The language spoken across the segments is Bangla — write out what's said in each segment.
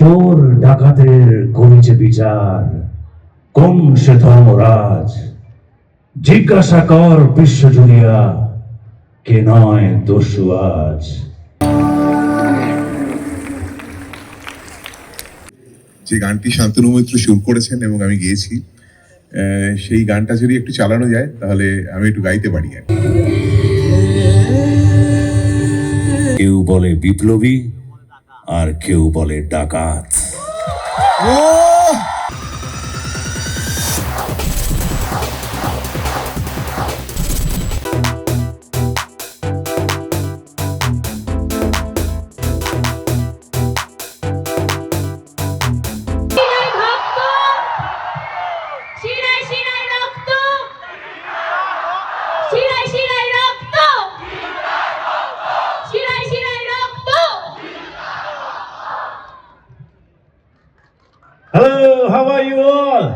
চোর ডাকাতের করেছে বিচার, কোন সে ধর্মরাজ? জিজ্ঞাসা কর বিশ্বজুড়িয়া, কে নয় দস্যু আজ। যে গানটি শান্তনু মৈত্র সুর করেছেন এবং আমি গেয়েছি, সেই গানটা যদি একটু চালানো যায় তাহলে আমি একটু গাইতে পারি। কেউ বলে বিপ্লবী, আর কেউ বলে ডাকাত। Hello, how are you all?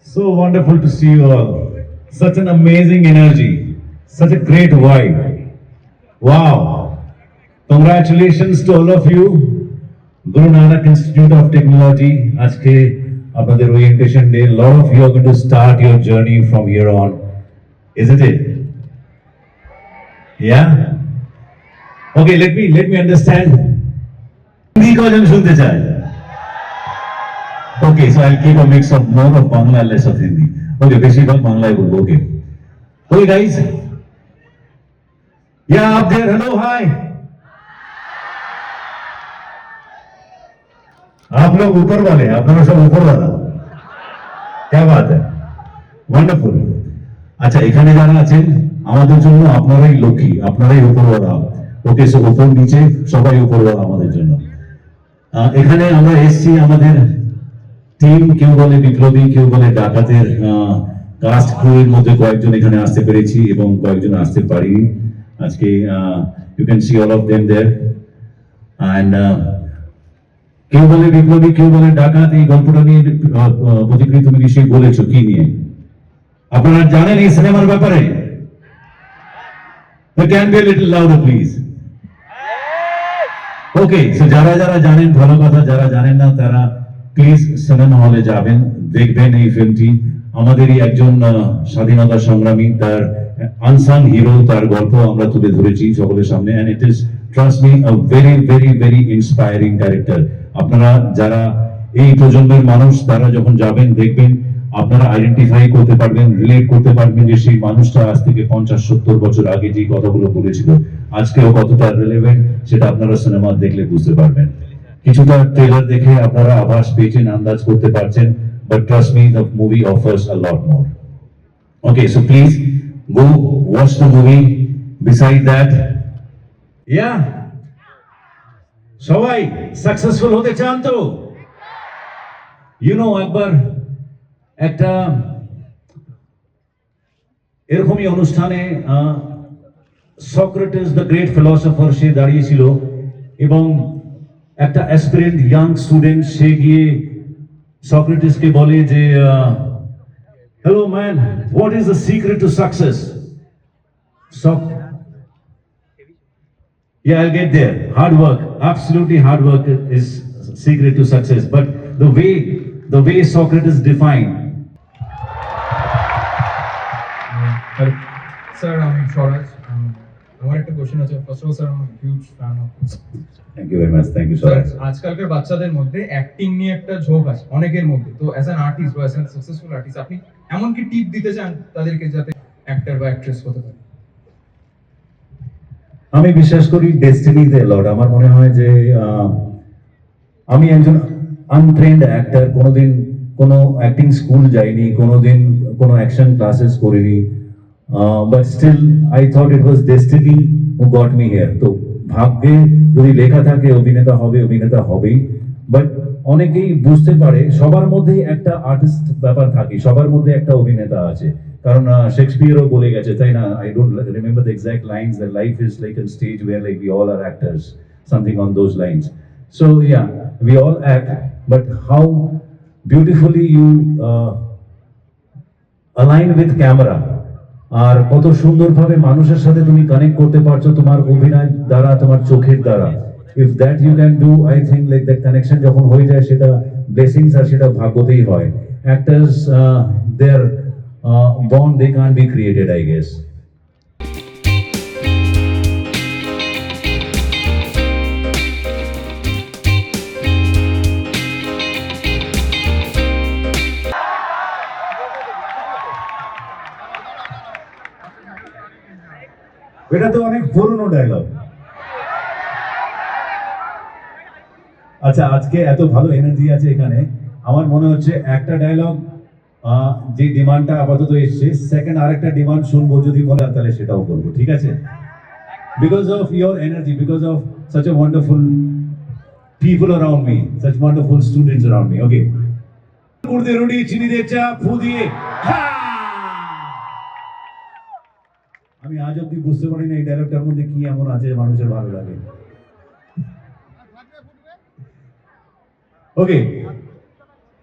So wonderful to see you all. Such an amazing energy, such a great vibe. Wow. Congratulations to all of you. Guru Nanak Institute of Technology, আজকে আপনাদের orientation day. A lot of you are going to start your journey from here on. Isn't it? Yeah? Okay, let me understand. Hindi kojन सुनते चाहे. Okay, so I'll keep a mix of more of Bangla and less of Hindi. Okay, बेसिकल Bangla ही बोलो. Okay. Okay, guys. Yeah, up there. Hello, hi. आप लोग ऊपर वाले हैं, आप लोग सब ऊपर वाला. क्या बात है? Wonderful. अच्छा, এখানে যারা আছেন আমাদের জন্য আপনারাই লক্ষ্মী, আপনারাই উপরওয়ালা. ওকে, সো উপর নিচে সবাই উপরওয়ালা আমাদের জন্য. এখানে আমরা এসছি আমাদের টিম, কেউ বলে বিপ্লবী, কেউ বলে ডাকাতের কাস্ট ক্রুর মধ্যে কয়েকজন এখানে আসতে পেরেছি এবং কয়েকজন আসতে পারিনি আজকে। You can see all of them there. And কেউ বলে বিপ্লবী, কেউ বলে ডাকাত। এই গল্পটা নিয়ে প্রতিক্রিয়া তুমি নিশ্চয়ই বলেছো, কি নিয়ে আপনারা জানেন এই সিনেমার ব্যাপারে? Can be little louder please? Okay, so যারা যারা জানেন ভালো কথা, যারা জানেন না তারা প্লিজ সিনেমা হলে যাবেন, দেখবেন এই ফিল্মটি। আমাদেরই একজন স্বাধীনতা সংগ্রামী, তার আনসাং হিরো, তার গল্প আমরা তুলে ধরেছি সকলের সামনে। And it is, trust me, a very very very inspiring character. আপনারা যারা এই প্রজন্মের মানুষ, তারা যখন যাবেন দেখবেন, আপনারা আইডেন্টিফাই করতে পারবেন, রিলেট করতে পারবেন যে সেই মানুষটা আজ থেকে 50-70 বছর আগে যে কথাগুলো বলেছিল আজকেও কতটা রিলেভেন্ট, সেটা আপনারা সিনেমা দেখলে বুঝতে পারবেন। কিছুটা ট্রেলার দেখে আপনারা আভাস পেয়েছেন, আন্দাজ করতে পারছেন, but trust me, the movie offers a lot more. Okay, so please go watch the movie. Beside that, yeah, সবাই সাকসেসফুল হতে চান তো? ইউ নো, একবার একটা এরকমই অনুষ্ঠানে সক্রেটিস দ্য গ্রেট ফিলসফার, সে দাঁড়িয়েছিল এবং একটা অ্যাসপিরেন্ট ইয়াং স্টুডেন্ট, সে গিয়ে সক্রেটিসকে বলে যে, hello man, what is the secret to success? Yeah, I'll get there. Hard work, absolutely hard work is secret to success. But the way Socrates defined. Sir, I'm Swaraj. আমার একটা কোশ্চেন আছে। ফার্স্ট অফ অল স্যার, আমি huge fan of. Thank you very much. Thank you sir. আজকালকার বাচ্চাদের মধ্যে অ্যাক্টিং নিয়ে একটা ঝোঁক আছে অনেকের মধ্যে। তো অ্যাজ অ্যান আর্টিস্ট বা অ্যাজ অ্যান সাকসেসফুল আর্টিস্ট, আপনি এমন কি টিপ দিতে চান তাদেরকে যাতে অ্যাক্টর বা অ্যাক্ট্রেস হতে পারে? আমি বিশ্বাস করি ডেস্টিনিতে লর্ড। আমার মনে হয় যে আমি একজন আনট্রেন্ড অ্যাক্টর, কোনোদিন কোনো অ্যাক্টিং স্কুল যাইনি, কোনোদিন কোনো অ্যাকশন ক্লাসেস করিনি, but still I thought it was destiny who got me here. তো ভাগ্যে যদি লেখা থাকে অভিনেতা হবে, অভিনেতা হবেই। বাট অনেকেই বুঝতে পারে সবার মধ্যেই একটা আর্টিস্ট ব্যাপার থাকে, সবার মধ্যে একটা অভিনেতা আছে। কারণ শেক্সপিয়ারও বলে গেছে, তাই না? I don't remember the exact lines, that life is like a stage where like we all are actors, something on those lines. So yeah, we all act, but how beautifully you align with camera, আর কত সুন্দরভাবে মানুষের সাথে তুমি কানেক্ট করতে পারছো তোমার অভিনয় দ্বারা, তোমার চোখের দ্বারা, if that you can do, I think like the connection যখন হয়ে যায় সেটা blessings আর সেটা ভাগ্যতেই হয়. Actors, their bond they can't be created, I guess. এটা তো অনেক পুরনো ডায়লগ। আচ্ছা, আজকে এত ভালো এনার্জি আছে এখানে, আমার মনে হচ্ছে একটা ডায়লগ যে ডিমান্ডটা আপাতত এসছে, সেকেন্ড আরেকটা ডিমান্ড শুনবো, যদি বলে তাহলে সেটাও করবো, ঠিক আছে? Because of your energy, because of such a wonderful people around me, such wonderful students around me. Okay, গুড় রুটি চিনি দিয়ে চা ফু দিয়ে আমি আজ অব্দি বুঝতে পারি না এই ডায়লগটার মধ্যে কি এমন আছে মানুষের ভালো লাগে। ওকে,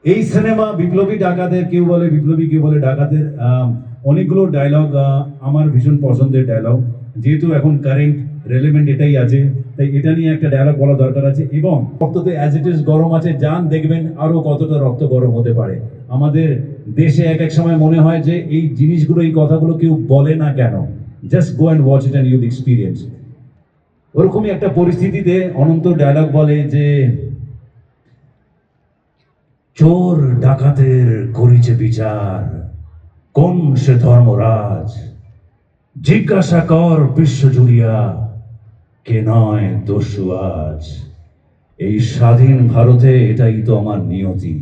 এই সিনেমা বিপ্লবী ডাকাতের, কেউ বলে বিপ্লবী, কেউ বলে ডাকাতের, অনেকগুলো ডায়লগ আমার ভীষণ পছন্দের ডায়লগ। যেহেতু এখন কারেন্ট রেলেভেন্ট এটাই আছে, তাই এটা নিয়ে একটা ডায়লগ বলা দরকার আছে। এবং রক্ততে অ্যাজ ইট ইজ গরম আছে, যান দেখবেন আরো কতটা রক্ত গরম হতে পারে। আমাদের দেশে এক এক সময় মনে হয় যে এই জিনিসগুলো, এই কথাগুলো কেউ বলে না কেন। Just go and watch it and Yule experience. ওরকমই একটা পরিস্থিতিতে অনন্ত ডায়লগ বলে যে চোর ডাকাতের করিছে বিচার, কোন সে ধর্মরাজ, জিজ্ঞাসা কর বিশ্ব জুড়িয়া, কে নয় দস্যু আজ। এই স্বাধীন ভারতে এটাই তো আমার নিয়তি,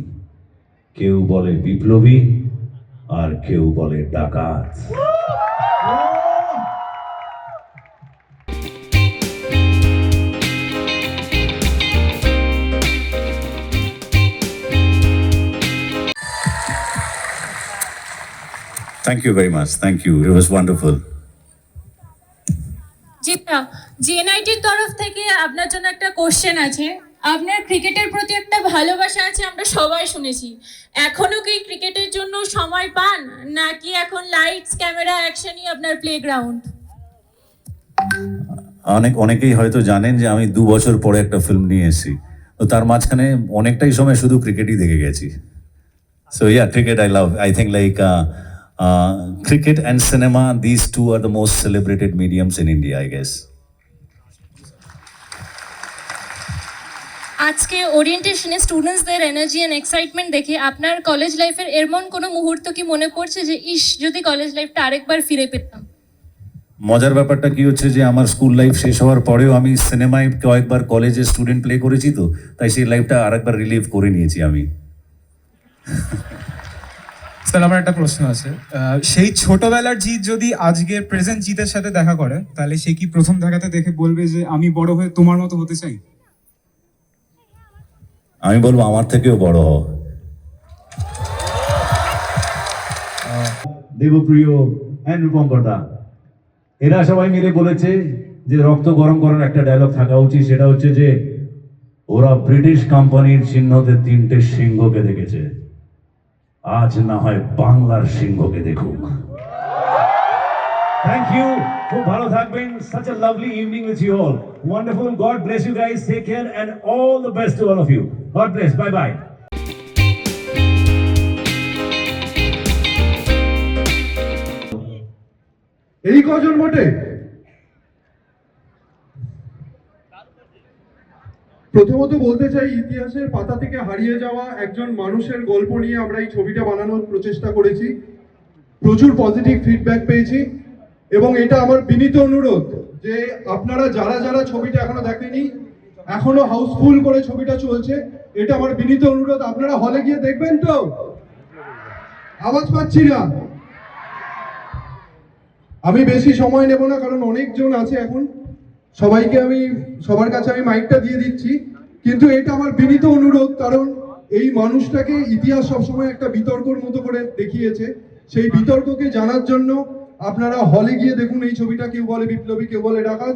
কেউ বলে বিপ্লবী আর কেউ বলে ডাকাত। Thank you very much. Thank you. It was wonderful. জিতা, জিএনআইটির তরফ থেকে আপনার জন্য একটা কোশ্চেন আছে। আপনার ক্রিকেটের প্রতি একটা ভালোবাসা আছে, আমরা সবাই শুনেছি। এখনো কি ক্রিকেটের জন্য সময় পান, নাকি এখন লাইটস ক্যামেরা অ্যাকশনই আপনার প্লেগ্রাউন্ড? অনেকেই হয়তো জানেন যে আমি 2 বছর পরে একটা ফিল্ম নিয়ে এসেছি, তো তার মাঝখানে অনেকটাই সময় শুধু ক্রিকেটই দেখে গেছি। So yeah, cricket I love. I think like cricket and cinema, these two are the most celebrated mediums in India, I guess. আজকে ওরিয়েন্টেশনে স্টুডেন্টসদের এনার্জি এন্ড এক্সাইটমেন্ট দেখে আপনার কলেজ লাইফের এমন কোনো মুহূর্ত কি মনে পড়ছে যে ইস, যদি কলেজ লাইফটা আরেকবার ফিরে পেতাম? মজার ব্যাপারটা কি হচ্ছে যে আমার স্কুল লাইফ শেষ হওয়ার পরেও আমি সিনেমায় কয়েকবার কলেজে স্টুডেন্ট প্লে করেছি, তো তাই সেই লাইফটা আরেকবার রিলিভ করে নিয়েছি আমি। স্যার, আমার একটা প্রশ্ন আছে। সেই ছোটবেলার জিৎ যদি আজকের প্রেজেন্ট জিতের সাথে দেখা করে, তাহলে সে কি প্রথম দেখাতে দেখে বলবে যে আমি বড় হয়ে তোমার মতো হতে চাই? আমি বলবো আমার থেকেও বড় হও। দেবপ্রিয় এন্ড রূপঙ্করদা, এরা সবাই মিলে বলেছে যে রক্ত গরম করার একটা ডায়লগ থাকা উচিত। সেটা হচ্ছে যে ওরা ব্রিটিশ কোম্পানির চিহ্নতে 3টে সিংহকে দেখেছে, আজ না হয় বাংলার সিংহকে দেখুক। থ্যাংক ইউ, খুব ভালো থাকবেন। Such a lovely evening with you all. Wonderful. God bless you guys. Take care and all the best to all of you. God bless. Bye bye. এই কজন মোটে? প্রথমত বলতে চাই, ইতিহাসের পাতা থেকে হারিয়ে যাওয়া একজন মানুষের গল্প নিয়ে আমরা এই ছবিটা বানানোর প্রচেষ্টা করেছি। প্রচুর পজিটিভ ফিডব্যাক পেয়েছি এবং এটা আমার বিনীত অনুরোধ যে আপনারা যারা যারা ছবিটা এখনো দেখেনি, এখনো হাউসফুল করে ছবিটা চলছে, এটা আমার বিনীত অনুরোধ, আপনারা হলে গিয়ে দেখবেন তো? আওয়াজ পাচ্ছি না। আমি বেশি সময় নেব না, কারণ অনেকজন আছে এখন, সবাইকে আমি সবার কাছে আমি মাইকটা দিয়ে দিচ্ছি। কিন্তু এটা আমার বিনীত অনুরোধ, কারণ এই মানুষটাকে ইতিহাস সবসময় একটা বিতর্কর মতো করে দেখিয়েছে। সেই বিতর্ককে জানার জন্য আপনারা হলে গিয়ে দেখুন এই ছবিটা। কেউ বলে বিপ্লবী, কেউ বলে ডাকাত।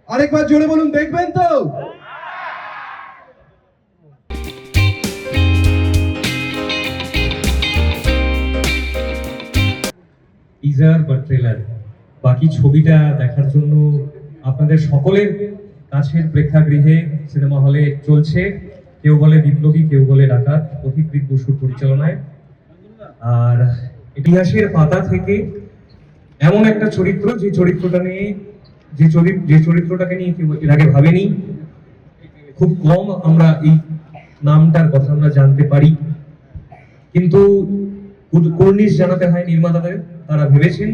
আরেকবার জোরে বলুন, দেখবেন তো? টিজার বা ট্রেলার, বাকি ছবিটা দেখার জন্য আপনাদের সকলের কাছের প্রেক্ষাগৃহে সিনেমা হলে চলছে। কেউ বলে বিপ্লবী, কেউ বলে ডাকাত, পথিকৃৎ বসুর পরিচালনায়। আর ইতিহাসের পাতা থেকে এমন একটা চরিত্র, যে চরিত্রটাকে নিয়ে কেউ এর আগে ভাবেনি। খুব কম আমরা এই নামটার কথা আমরা জানতে পারি, কিন্তু কুর্নিশ জানাতে হয় নির্মাতাদের। তারা ভেবেছেন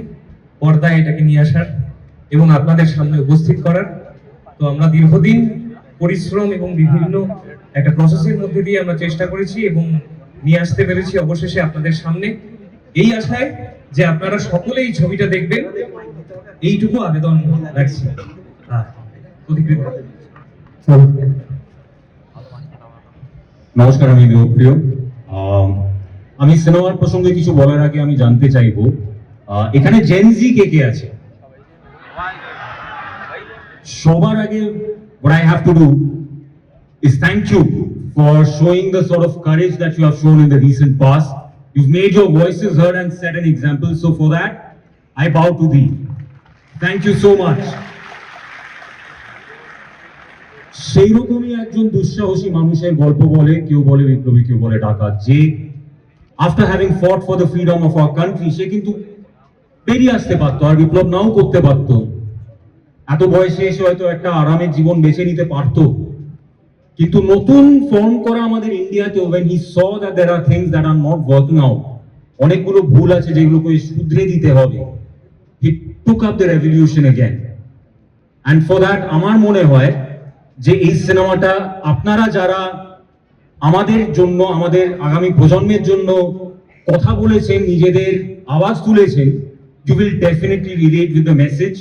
পর্দায় এটাকে নিয়ে আসার এবং আপনাদের সামনে উপস্থিত করার। তো আমরা দীর্ঘদিন পরিশ্রম এবং বিভিন্ন একটা প্রসেসের মধ্যে দিয়ে আমরা চেষ্টা করেছি এবং নিয়ে আসতে পেরেছি অবশেষে আপনাদের সামনে, এই আশায় যে আপনারা সকলেই ছবিটা দেখবেন, এইটুকু আবেদন রাখছি। নমস্কার, আমি দেবপ্রিয়। আমি সিনেমার প্রসঙ্গে কিছু বলার আগে আমি জানতে চাইবো এখানে জেনজি কে কে আছে? সবার আগে what I have to do is thank you for showing the sort of courage that you have shown in the recent past. You've made your voices heard and set an example, so for that I bow to thee. Thank you so much. সেই রকমই একজন দুঃসাহসী মানুষের গল্প বলে, কেউ বলে বিপ্লবী, কেউ বলে ডাকাত, যে after having fought for the freedom of our country সে কিন্তু বেরিয়ে আসতে পারতো আর বিপ্লব নাও করতে পারতো। এত বয়সে এসে হয়তো একটা আরামের জীবন বেছে নিতে পারতো, কিন্তু নতুন ফর্ম করা আমাদের ইন্ডিয়াতে when he saw that there are things that are not working out, অনেকগুলো ভুল আছে যেগুলোকে শুধরে দিতে হবে, he took up the revolution again. And for that আমার মনে হয় যে এই সিনেমাটা আপনারা যারা আমাদের জন্য, আমাদের আগামী প্রজন্মের জন্য কথা বলেছেন, নিজেদের আওয়াজ তুলেছেন, you will definitely relate with the message,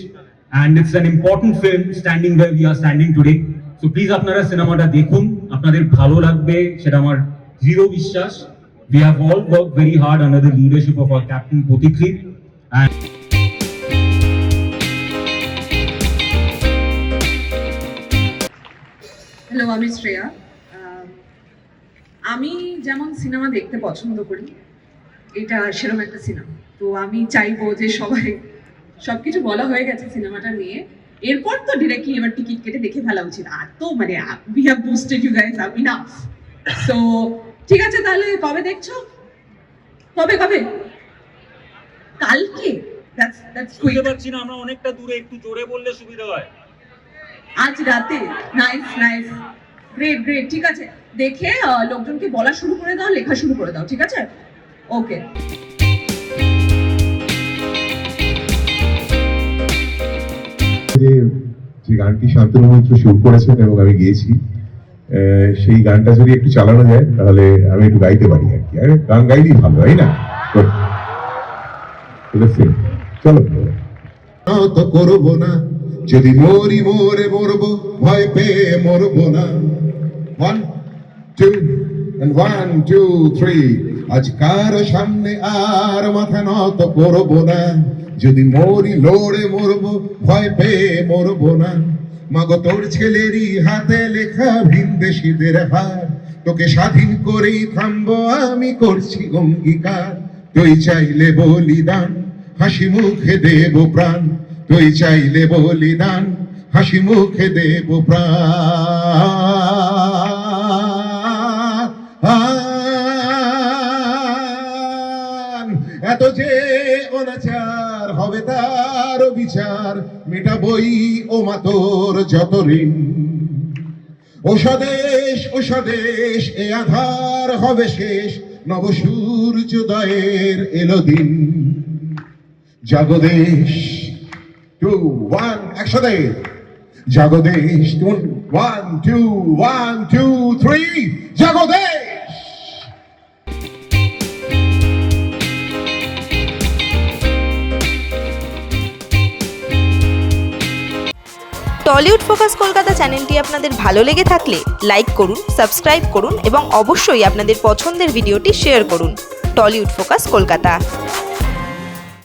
and it's an important film standing where we are standing today. So please আপনারা সিনেমাটা দেখুন, আপনাদের ভালো লাগবে সেটা আমার দৃঢ় বিশ্বাস। We have all worked very hard under the leadership of our captain Pothikrit, and hello, আমি শ্রেয়া। আমি যেমন সিনেমা দেখতে পছন্দ করি, এটা সেরকম একটা সিনেমা। তো আমি চাইবো যে সবাই, সবকিছু বলা হয়ে গেছে সিনেমাটা নিয়ে, এরপর তো ডিরেক্টলি এবার টিকিট কেটে দেখে ফেলা উচিত। আর তো মানে we have boosted you guys up enough. So ঠিক আছে, তাহলে কবে দেখছো? কবে কালকে? That's quick. পারছি না, আমরা অনেকটা দূরে, একটু জোরে বললে সুবিধা হয়। আজ রাতে? Nice, great. ঠিক আছে, দেখে লোকজনকে বলা শুরু করে দাও, লেখা শুরু করে দাও, ঠিক আছে? ওকে। যে গানটি শান্তনু মৈত্র সুর করেছেন এবং আমি গেয়েছি, সেই গানটা যদি একটু চালানো যায় তাহলে আমি একটু গাইতে পারি আর কি। আরে গান গাইলেই ভালো, তাই না? চলো। তো করবো না, যদি মরি মরবো, ভয় পেয়ে মরবো না। 1 2 3। আজ কারো সামনে আর মাথা নত করবো না, যদি মরি লড়ে মরবো, ভয় পেয়ে মরবো না। মাগো তোর ছেলেরই হাতে লেখা ভিনদেশীদের হার, তোকে স্বাধীন করেই থামবো আমি, করছি অঙ্গীকার। তুই চাইলে বলিদান, হাসি মুখে দেব প্রাণ। তুই চাইলে বলিদান, হাসি মুখে দেব প্রাণ। এত যে অনাচার হবে তার বিচার, মেটাবই ও মা তোর যত ঋণ। ও স্বদেশ এ আধার হবে শেষ, নব সূর্যোদয়ের এলো দিন। জাগো দেশ, 2 1 একসাথে। জাগো দেশ, 1 2 3। জাগো দেশ। টলিউড ফোকাস কলকাতা চ্যানেলটি আপনাদের ভালো লেগে থাকলে লাইক করুন, সাবস্ক্রাইব করুন এবং অবশ্যই আপনাদের পছন্দের ভিডিওটি শেয়ার করুন। Tollywood focus Kolkata.